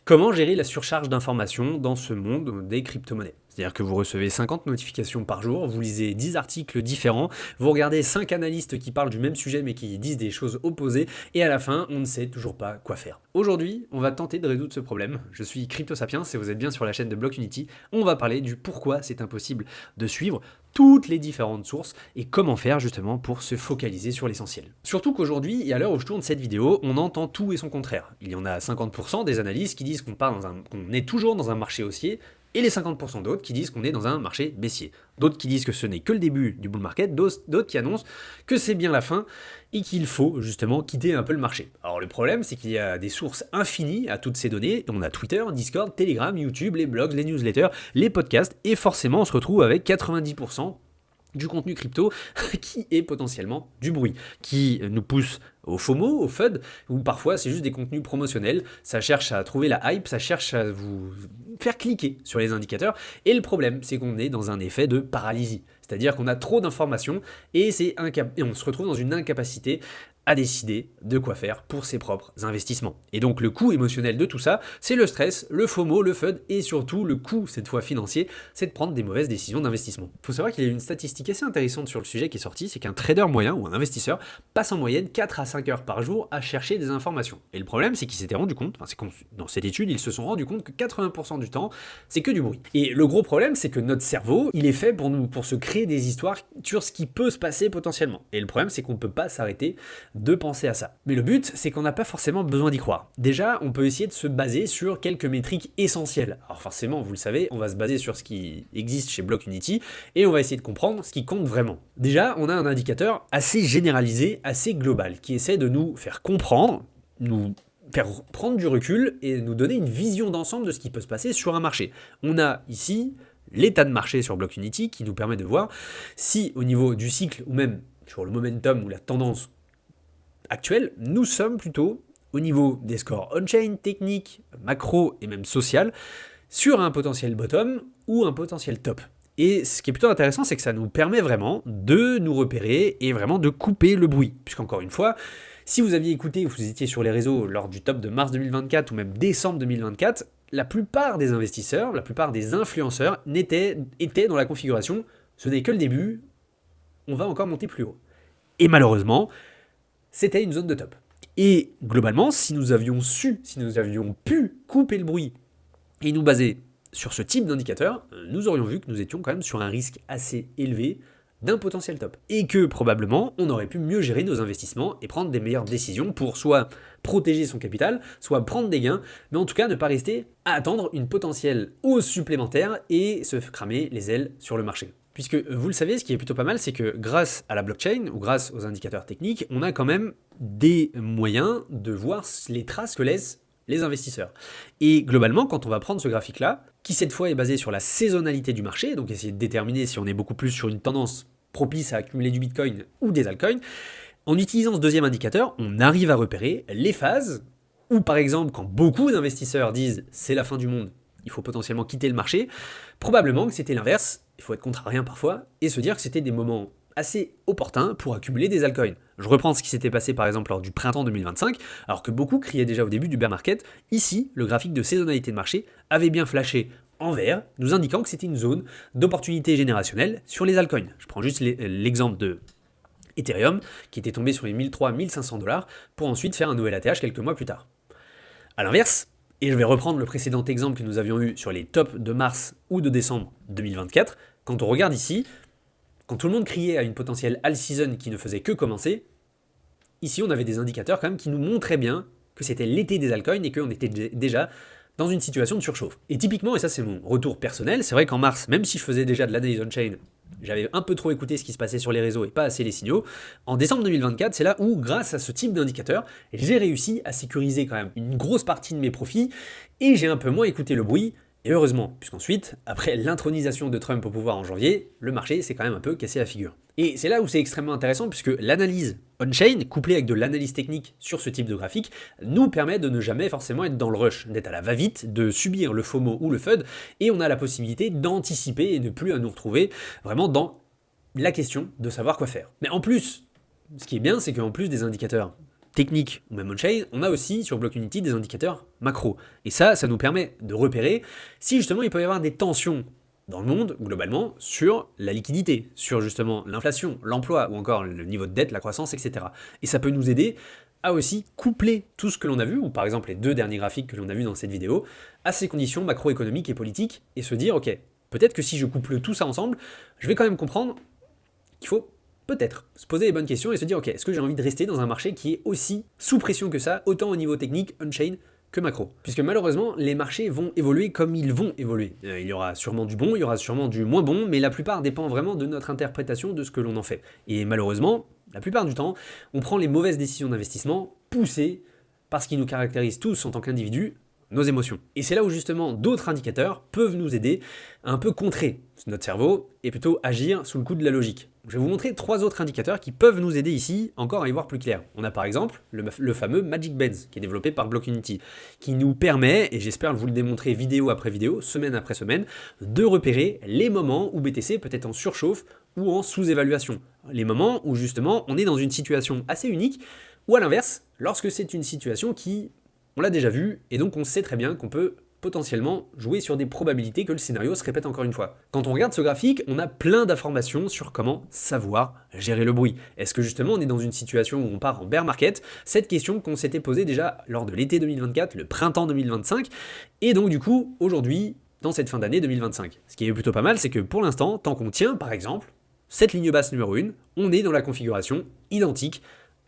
Comment gérer la surcharge d'informations dans ce monde des crypto-monnaies? C'est-à-dire que vous recevez 50 notifications par jour, vous lisez 10 articles différents, vous regardez 5 analystes qui parlent du même sujet mais qui disent des choses opposées, et à la fin, on ne sait toujours pas quoi faire. Aujourd'hui, on va tenter de résoudre ce problème. Je suis CryptoSapiens et vous êtes bien sur la chaîne de Block-Unity. On va parler du pourquoi c'est impossible de suivre toutes les différentes sources et comment faire justement pour se focaliser sur l'essentiel. Surtout qu'aujourd'hui, et à l'heure où je tourne cette vidéo, on entend tout et son contraire. Il y en a 50% des analystes qui disent qu'on est toujours dans un marché haussier, et les 50% d'autres qui disent qu'on est dans un marché baissier. D'autres qui disent que ce n'est que le début du bull market, d'autres qui annoncent que c'est bien la fin et qu'il faut justement quitter un peu le marché. Alors le problème, c'est qu'il y a des sources infinies à toutes ces données. On a Twitter, Discord, Telegram, YouTube, les blogs, les newsletters, les podcasts, et forcément on se retrouve avec 90% du contenu crypto qui est potentiellement du bruit, qui nous pousse au FOMO, au FUD, ou parfois c'est juste des contenus promotionnels, ça cherche à trouver la hype, ça cherche à vous faire cliquer sur les indicateurs, et le problème c'est qu'on est dans un effet de paralysie, c'est-à-dire qu'on a trop d'informations et on se retrouve dans une incapacité à décider de quoi faire pour ses propres investissements. Et donc le coût émotionnel de tout ça, c'est le stress, le FOMO, le FUD, et surtout le coût, cette fois financier, c'est de prendre des mauvaises décisions d'investissement. Il faut savoir qu'il y a une statistique assez intéressante sur le sujet qui est sortie, c'est qu'un trader moyen ou un investisseur passe en moyenne 4 à 5 heures par jour à chercher des informations. Et le problème, c'est qu'ils s'étaient rendu compte, dans cette étude, ils se sont rendus compte que 80% du temps, c'est que du bruit. Et le gros problème, c'est que notre cerveau, il est fait pour se créer des histoires sur ce qui peut se passer potentiellement. Et le problème, c'est qu'on ne peut pas s'arrêter de penser à ça. Mais le but, c'est qu'on n'a pas forcément besoin d'y croire. Déjà, on peut essayer de se baser sur quelques métriques essentielles. Alors forcément, vous le savez, on va se baser sur ce qui existe chez Block-Unity et on va essayer de comprendre ce qui compte vraiment. Déjà, on a un indicateur assez généralisé, assez global, qui essaie de nous faire comprendre, nous faire prendre du recul et nous donner une vision d'ensemble de ce qui peut se passer sur un marché. On a ici l'état de marché sur Block-Unity qui nous permet de voir si au niveau du cycle ou même sur le momentum ou la tendance actuelle, nous sommes plutôt au niveau des scores on-chain, techniques, macro et même social, sur un potentiel bottom ou un potentiel top. Et ce qui est plutôt intéressant, c'est que ça nous permet vraiment de nous repérer et vraiment de couper le bruit. Puisqu'encore une fois, si vous aviez écouté ou vous étiez sur les réseaux lors du top de mars 2024 ou même décembre 2024, la plupart des investisseurs, la plupart des influenceurs étaient dans la configuration « ce n'est que le début, on va encore monter plus haut ». Et malheureusement, c'était une zone de top. Et globalement, si nous avions pu couper le bruit et nous baser sur ce type d'indicateur, nous aurions vu que nous étions quand même sur un risque assez élevé d'un potentiel top. Et que probablement, on aurait pu mieux gérer nos investissements et prendre des meilleures décisions pour soit protéger son capital, soit prendre des gains, mais en tout cas ne pas rester à attendre une potentielle hausse supplémentaire et se cramer les ailes sur le marché. Puisque vous le savez, ce qui est plutôt pas mal, c'est que grâce à la blockchain ou grâce aux indicateurs techniques, on a quand même des moyens de voir les traces que laissent les investisseurs. Et globalement, quand on va prendre ce graphique-là, qui cette fois est basé sur la saisonnalité du marché, donc essayer de déterminer si on est beaucoup plus sur une tendance propice à accumuler du Bitcoin ou des altcoins, en utilisant ce deuxième indicateur, on arrive à repérer les phases où, par exemple, quand beaucoup d'investisseurs disent « c'est la fin du monde », il faut potentiellement quitter le marché, probablement que c'était l'inverse, il faut être contrariant parfois, et se dire que c'était des moments assez opportuns pour accumuler des altcoins. Je reprends ce qui s'était passé par exemple lors du printemps 2025, alors que beaucoup criaient déjà au début du bear market, ici, le graphique de saisonnalité de marché avait bien flashé en vert, nous indiquant que c'était une zone d'opportunité générationnelle sur les altcoins. Je prends juste l'exemple de Ethereum, qui était tombé sur les 1300-1500 $, pour ensuite faire un nouvel ATH quelques mois plus tard. A l'inverse, et je vais reprendre le précédent exemple que nous avions eu sur les tops de mars ou de décembre 2024. Quand on regarde ici, quand tout le monde criait à une potentielle all season qui ne faisait que commencer, ici on avait des indicateurs quand même qui nous montraient bien que c'était l'été des altcoins et qu'on était déjà dans une situation de surchauffe. Et typiquement, et ça c'est mon retour personnel, c'est vrai qu'en mars, même si je faisais déjà de l'analyse on-chain, j'avais un peu trop écouté ce qui se passait sur les réseaux et pas assez les signaux. En décembre 2024, c'est là où, grâce à ce type d'indicateur, j'ai réussi à sécuriser quand même une grosse partie de mes profits et j'ai un peu moins écouté le bruit. Et heureusement, puisqu'ensuite, après l'intronisation de Trump au pouvoir en janvier, le marché s'est quand même un peu cassé la figure. Et c'est là où c'est extrêmement intéressant, puisque l'analyse on-chain, couplée avec de l'analyse technique sur ce type de graphique, nous permet de ne jamais forcément être dans le rush, d'être à la va-vite, de subir le FOMO ou le FUD, et on a la possibilité d'anticiper et ne plus à nous retrouver vraiment dans la question de savoir quoi faire. Mais en plus, ce qui est bien, c'est qu'en plus des indicateurs technique ou même on-chain, on a aussi sur Block-Unity des indicateurs macro. Et ça nous permet de repérer si justement il peut y avoir des tensions dans le monde, globalement, sur la liquidité, sur justement l'inflation, l'emploi, ou encore le niveau de dette, la croissance, etc. Et ça peut nous aider à aussi coupler tout ce que l'on a vu, ou par exemple les 2 derniers graphiques que l'on a vus dans cette vidéo, à ces conditions macroéconomiques et politiques, et se dire, ok, peut-être que si je couple tout ça ensemble, je vais quand même comprendre qu'il faut peut-être se poser les bonnes questions et se dire, ok, est-ce que j'ai envie de rester dans un marché qui est aussi sous pression que ça, autant au niveau technique, on-chain, que macro. Puisque malheureusement, les marchés vont évoluer comme ils vont évoluer. Il y aura sûrement du bon, il y aura sûrement du moins bon, mais la plupart dépend vraiment de notre interprétation de ce que l'on en fait. Et malheureusement, la plupart du temps, on prend les mauvaises décisions d'investissement poussées par ce qui nous caractérise tous en tant qu'individus, nos émotions. Et c'est là où justement d'autres indicateurs peuvent nous aider à un peu contrer notre cerveau et plutôt agir sous le coup de la logique. Je vais vous montrer 3 autres indicateurs qui peuvent nous aider ici encore à y voir plus clair. On a par exemple le fameux Magic Bands qui est développé par Block-Unity, qui nous permet, et j'espère vous le démontrer vidéo après vidéo, semaine après semaine, de repérer les moments où BTC peut être en surchauffe ou en sous-évaluation. Les moments où justement on est dans une situation assez unique, ou à l'inverse, lorsque c'est une situation qui, on l'a déjà vu, et donc on sait très bien qu'on peut potentiellement jouer sur des probabilités que le scénario se répète encore une fois. Quand on regarde ce graphique, on a plein d'informations sur comment savoir gérer le bruit. Est-ce que justement on est dans une situation où on part en bear market? Cette question qu'on s'était posée déjà lors de l'été 2024, le printemps 2025, et donc du coup, aujourd'hui, dans cette fin d'année 2025. Ce qui est plutôt pas mal, c'est que pour l'instant, tant qu'on tient par exemple cette ligne basse numéro 1, on est dans la configuration identique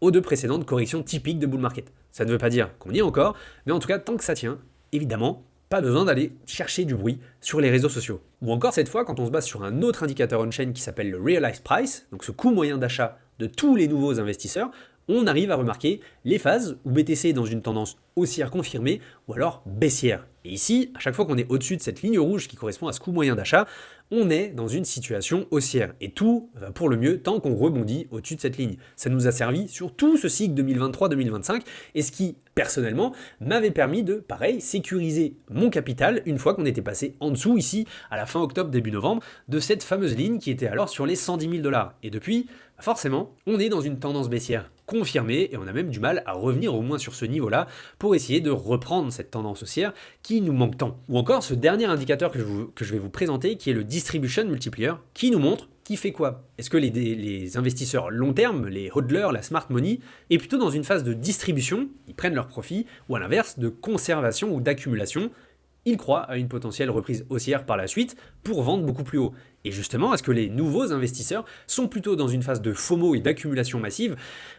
aux 2 précédentes corrections typiques de bull market. Ça ne veut pas dire qu'on y est encore, mais en tout cas, tant que ça tient, évidemment, pas besoin d'aller chercher du bruit sur les réseaux sociaux. Ou encore cette fois, quand on se base sur un autre indicateur on-chain qui s'appelle le Realized Price, donc ce coût moyen d'achat de tous les nouveaux investisseurs, on arrive à remarquer les phases où BTC est dans une tendance haussière confirmée ou alors baissière. Et ici, à chaque fois qu'on est au-dessus de cette ligne rouge qui correspond à ce coût moyen d'achat, on est dans une situation haussière. Et tout va pour le mieux tant qu'on rebondit au-dessus de cette ligne. Ça nous a servi sur tout ce cycle 2023-2025, et ce qui, personnellement, m'avait permis de, pareil, sécuriser mon capital une fois qu'on était passé en dessous, ici, à la fin octobre, début novembre, de cette fameuse ligne qui était alors sur les 110 000 $. Et depuis, forcément, on est dans une tendance baissière confirmée, et on a même du mal à revenir au moins sur ce niveau-là pour essayer de reprendre cette tendance haussière qui nous manque tant. Ou encore ce dernier indicateur que je vais vous présenter, qui est le Distribution Multiplier, qui nous montre qui fait quoi. Est-ce que les investisseurs long terme, les hodlers, la smart money, est plutôt dans une phase de distribution, ils prennent leurs profits, ou à l'inverse de conservation ou d'accumulation, ils croient à une potentielle reprise haussière par la suite pour vendre beaucoup plus haut. Et justement, est-ce que les nouveaux investisseurs sont plutôt dans une phase de FOMO et d'accumulation massive,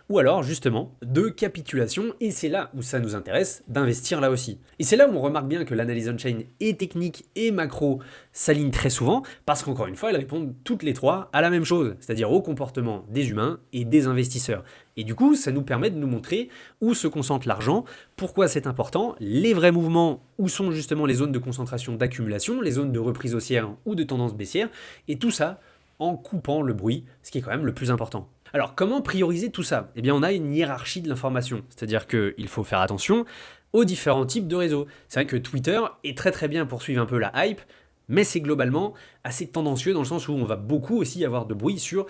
ou alors justement de capitulation, et c'est là où ça nous intéresse d'investir là aussi. Et c'est là où on remarque bien que l'analyse on-chain et technique et macro s'alignent très souvent, parce qu'encore une fois, elles répondent toutes les 3 à la même chose, c'est-à-dire au comportement des humains et des investisseurs. Et du coup, ça nous permet de nous montrer où se concentre l'argent, pourquoi c'est important, les vrais mouvements, où sont justement les zones de concentration d'accumulation, les zones de reprise haussière ou de tendance baissière, et tout ça en coupant le bruit, ce qui est quand même le plus important. Alors comment prioriser tout ça? Eh bien on a une hiérarchie de l'information, c'est-à-dire qu'il faut faire attention aux différents types de réseaux. C'est vrai que Twitter est très bien pour suivre un peu la hype, mais c'est globalement assez tendancieux dans le sens où on va beaucoup aussi avoir de bruit sur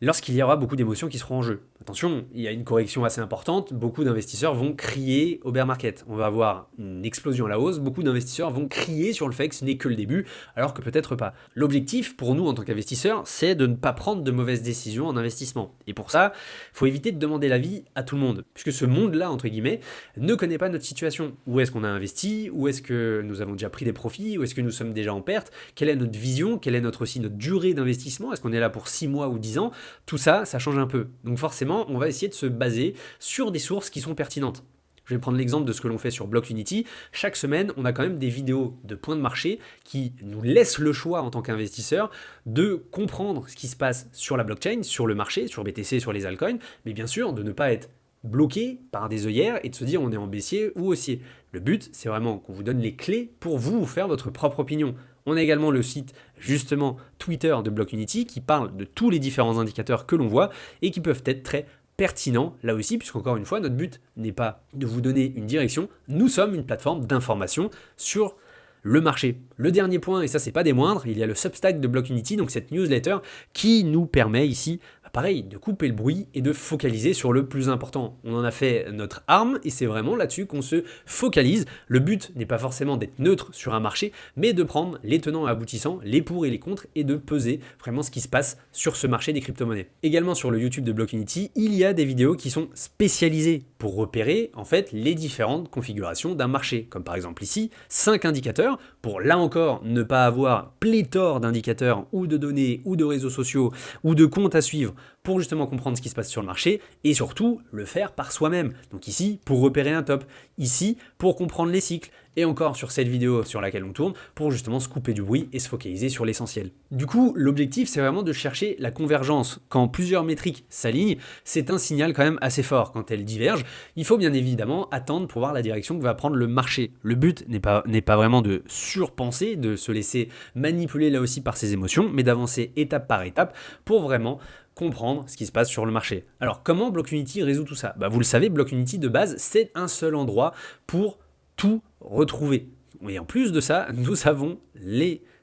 lorsqu'il y aura beaucoup d'émotions qui seront en jeu. Attention, il y a une correction assez importante, beaucoup d'investisseurs vont crier au bear market. On va avoir une explosion à la hausse, beaucoup d'investisseurs vont crier sur le fait que ce n'est que le début, alors que peut-être pas. L'objectif pour nous en tant qu'investisseurs, c'est de ne pas prendre de mauvaises décisions en investissement. Et pour ça, il faut éviter de demander l'avis à tout le monde, puisque ce monde-là, entre guillemets, ne connaît pas notre situation. Où est-ce qu'on a investi? Où est-ce que nous avons déjà pris des profits? Où est-ce que nous sommes déjà en perte? Quelle est notre vision? Quelle est aussi notre durée d'investissement? Est-ce qu'on est là pour 6 mois ou 10 ans? Tout ça, ça change un peu. Donc forcément, on va essayer de se baser sur des sources qui sont pertinentes. Je vais prendre l'exemple de ce que l'on fait sur Block-Unity. Chaque semaine, on a quand même des vidéos de points de marché qui nous laissent le choix en tant qu'investisseur de comprendre ce qui se passe sur la blockchain, sur le marché, sur BTC, sur les altcoins, mais bien sûr de ne pas être bloqué par des œillères et de se dire on est en baissier ou haussier. Le but, c'est vraiment qu'on vous donne les clés pour vous faire votre propre opinion. On a également le site, justement, Twitter de Block-Unity qui parle de tous les différents indicateurs que l'on voit et qui peuvent être très pertinents là aussi, puisqu'encore une fois, notre but n'est pas de vous donner une direction, nous sommes une plateforme d'information sur le marché. Le dernier point, et ça c'est pas des moindres, il y a le Substack de Block-Unity, donc cette newsletter qui nous permet ici pareil, de couper le bruit et de focaliser sur le plus important. On en a fait notre arme et c'est vraiment là-dessus qu'on se focalise. Le but n'est pas forcément d'être neutre sur un marché, mais de prendre les tenants et aboutissants, les pour et les contre et de peser vraiment ce qui se passe sur ce marché des crypto-monnaies. Également sur le YouTube de Blockfinity, il y a des vidéos qui sont spécialisées pour repérer en fait les différentes configurations d'un marché, comme par exemple ici 5 indicateurs pour là encore ne pas avoir pléthore d'indicateurs ou de données ou de réseaux sociaux ou de comptes à suivre pour justement comprendre ce qui se passe sur le marché et surtout le faire par soi-même. Donc ici pour repérer un top, ici pour comprendre les cycles et encore sur cette vidéo sur laquelle on tourne pour justement se couper du bruit et se focaliser sur l'essentiel. Du coup, l'objectif c'est vraiment de chercher la convergence. Quand plusieurs métriques s'alignent, c'est un signal quand même assez fort. Quand elles divergent, il faut bien évidemment attendre pour voir la direction que va prendre le marché. Le but n'est pas vraiment de surpenser, de se laisser manipuler là aussi par ses émotions, mais d'avancer étape par étape pour vraiment comprendre ce qui se passe sur le marché. Alors comment Blockfinity résout tout ça? Vous le savez, Blockfinity de base, c'est un seul endroit pour tout retrouver. Et en plus de ça, nous avons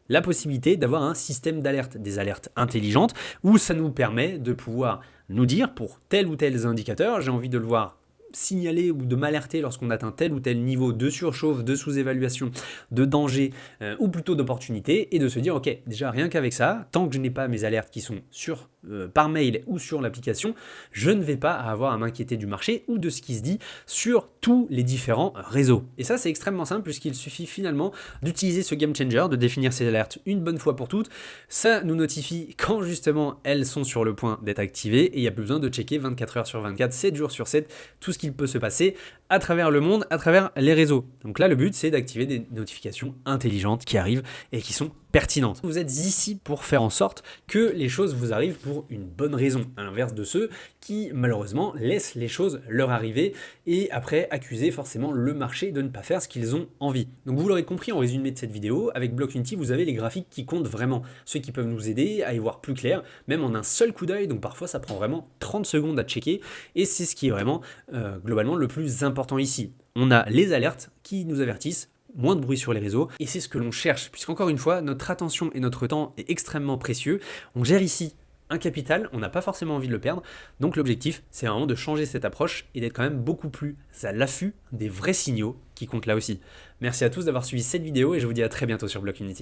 la possibilité d'avoir un système d'alerte, des alertes intelligentes, où ça nous permet de pouvoir nous dire pour tel ou tel indicateur, j'ai envie de le voir signaler ou de m'alerter lorsqu'on atteint tel ou tel niveau de surchauffe, de sous-évaluation, de danger ou plutôt d'opportunité et de se dire ok, déjà rien qu'avec ça, tant que je n'ai pas mes alertes qui sont par mail ou sur l'application, je ne vais pas avoir à m'inquiéter du marché ou de ce qui se dit sur tous les différents réseaux. Et ça c'est extrêmement simple puisqu'il suffit finalement d'utiliser ce game changer, de définir ces alertes une bonne fois pour toutes. Ça nous notifie quand justement elles sont sur le point d'être activées et il n'y a plus besoin de checker 24 heures sur 24, 7 jours sur 7, tout ce qu'il peut se passer à travers le monde, à travers les réseaux. Donc là, le but, c'est d'activer des notifications intelligentes qui arrivent et qui sont pertinentes. Vous êtes ici pour faire en sorte que les choses vous arrivent pour une bonne raison, à l'inverse de ceux qui, malheureusement, laissent les choses leur arriver et après accuser forcément le marché de ne pas faire ce qu'ils ont envie. Donc vous l'aurez compris en résumé de cette vidéo, avec Blockfinity, vous avez les graphiques qui comptent vraiment, ceux qui peuvent nous aider à y voir plus clair, même en un seul coup d'œil, donc parfois ça prend vraiment 30 secondes à checker, et c'est ce qui est vraiment globalement le plus important ici. On a les alertes qui nous avertissent, moins de bruit sur les réseaux, et c'est ce que l'on cherche, puisqu'encore une fois, notre attention et notre temps est extrêmement précieux. On gère ici un capital, on n'a pas forcément envie de le perdre, donc l'objectif, c'est vraiment de changer cette approche et d'être quand même beaucoup plus à l'affût des vrais signaux qui comptent là aussi. Merci à tous d'avoir suivi cette vidéo et je vous dis à très bientôt sur Blockfinity.